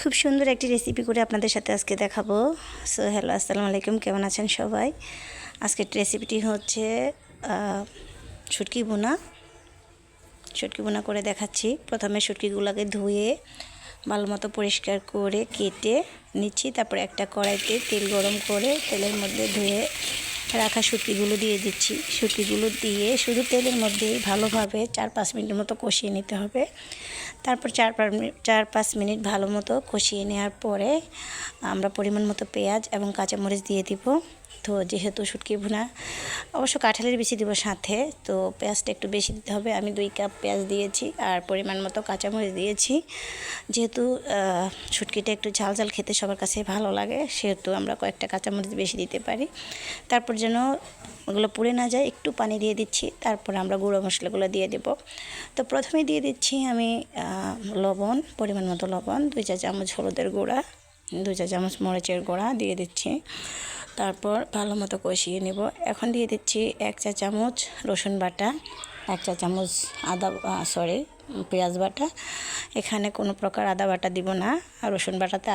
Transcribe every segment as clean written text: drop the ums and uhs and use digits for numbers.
খুব সুন্দর একটি রেসিপি করে আপনাদের সাথে আজকে দেখাবো। সো হ্যালো, আসসালামু আলাইকুম, কেমন আছেন সবাই? আজকের রেসিপিটি হচ্ছে শুটকি বোনা করে দেখাচ্ছি। প্রথমে শুটকিগুলোকে ধুয়ে ভালো মতো পরিষ্কার করে কেটে নিচ্ছি। তারপর একটা কড়াইতে তেল গরম করে তেলের মধ্যে ধুয়ে রাখা শুটকিগুলো দিয়ে দিচ্ছি। শুটকিগুলো দিয়ে শুধু তেলের মধ্যেই ভালোভাবে 4-5 মিনিটের মতো কষিয়ে নিতে হবে। তারপর 4-5 মিনিট ভালো মতো কষিয়ে নেওয়ার পরে আমরা পরিমাণ মতো পেঁয়াজ এবং কাঁচামরিচ দিয়ে দিব। তো যেহেতু শুটকি ভুনা অবশ্য কাঁঠালের বেশি দিব সাথে, তো পেঁয়াজটা একটু বেশি দিতে হবে। আমি 2 কাপ পেঁয়াজ দিয়েছি আর পরিমাণ মতো কাঁচামরিচ দিয়েছি। যেহেতু শুটকিটা একটু ঝাল ঝাল খেতে সবার কাছে ভালো লাগে, সেহেতু আমরা কয়েকটা কাঁচামরিচ বেশি দিতে পারি। তারপর যেন ওগুলো পুড়ে না যায় একটু পানি দিয়ে দিচ্ছি। তারপর আমরা গুঁড়ো মশলাগুলো দিয়ে দেব। তো প্রথমে দিয়ে দিচ্ছি আমি লবণ, পরিমাণ মতো লবণ, 2 চা চামচ হলুদের গুঁড়া, 2 চা চামচ মরিচের গুঁড়া দিয়ে দিচ্ছি। তারপর ভালো মতো কষিয়ে নেব। এখন দিয়ে দিচ্ছি 1 চা চামচ রসুন বাটা, 1 চা চামচ পেঁয়াজ বাটা। এখানে কোনো প্রকার আদা বাটা দিব না। রসুন বাটাতে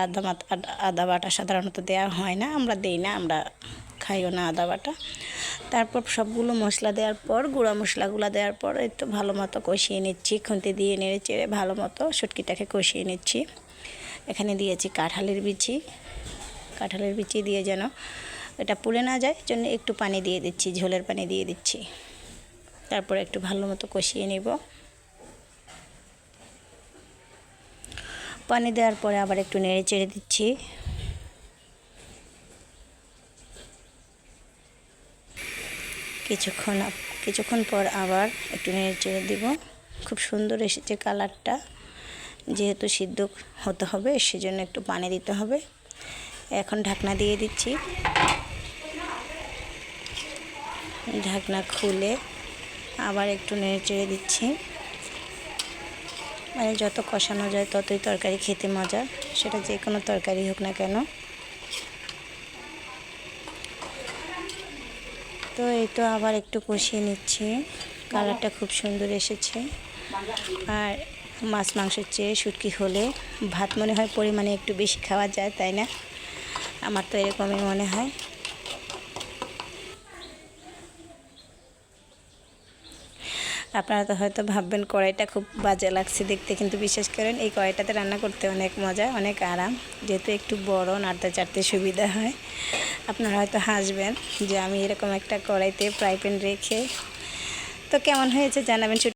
আদা বাটা সাধারণত দেওয়া হয় না, আমরা দেই না, আমরা খাইও না আদা বাটা। তারপর সবগুলো মশলা দেওয়ার পর গুঁড়া মশলাগুলো দেওয়ার পর একটু ভালো মতো কষিয়ে নিচ্ছি। খুন্তি দিয়ে নেড়ে চেড়ে ভালো মতো শুটকিটাকে কষিয়ে নিচ্ছি। এখানে দিয়েছি কাঁঠালের বিচি দিয়ে যেন এটা পুড়ে না যায় জন্য একটু পানি দিয়ে দিচ্ছি, ঝোলের পানি দিয়ে দিচ্ছি। তারপর একটু ভালো মতো কষিয়ে নেব। পানি দেওয়ার পরে আবার একটু নেড়ে চেড়ে দিচ্ছি। কিছুক্ষণ পর আবার একটু নেড়ে চেড়ে দিব। খুব সুন্দর এসেছে কালারটা। যেহেতু সিদ্ধ হতে হবে সেজন্য একটু পানি দিতে হবে। এখন ঢাকনা দিয়ে দিচ্ছি। ঢাকনা খুলে আবার একটু নেড়ে চেড়ে দিচ্ছি। মানে যত কষানো যায় ততই তরকারি খেতে মজা, সেটা যে কোনো তরকারি হোক না কেন। তো এই তো আবার একটু কষিয়ে নিচ্ছি। কালারটা খুব সুন্দর এসেছে। আর মাছ মাংসের চেয়ে শুটকি হলে ভাত মনে হয় পরিমাণে একটু বেশি খাওয়া যায়, তাই না? আমার তো এরকমই মনে হয়। আপনারা তো হয়তো ভাববেন কড়াইটা খুব বাজে লাগছে দেখতে, কিন্তু বিশ্বাস করেন এই কড়াইটাতে রান্না করতে অনেক মজা, অনেক আরাম। যেহেতু একটু বড়, নাড়তে চাড়তে সুবিধা হয়। আপনারা হয়তো হাসবেন যে আমি এরকম একটা কড়াইতে ফ্রাই প্যান রেখে। তো কেমন হয়েছে জানাবেন।